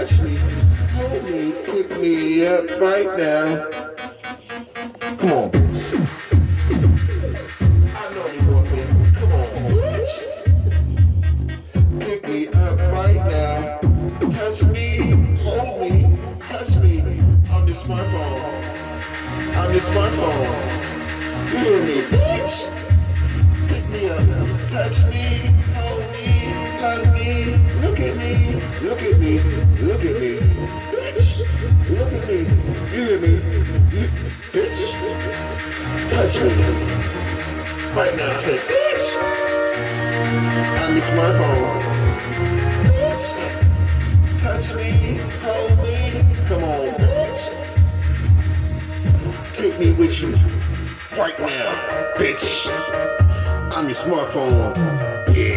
touch me, hold me, pick me up right now. Come on. I know you want me. Come on, bitch. Pick me up right now. Touch me, hold me, touch me. On this smartphone. On this smartphone. You hear me, bitch? Pick me up. Touch me, hold me, touch me. Look at me, look at me, look at me. Bitch, look at me. You hear me? You, bitch, touch me. Right now, I say, bitch. On this smartphone. Bitch, touch me, hold me. Come on, bitch. Take me with you. Right now, bitch. On your smartphone. Yeah.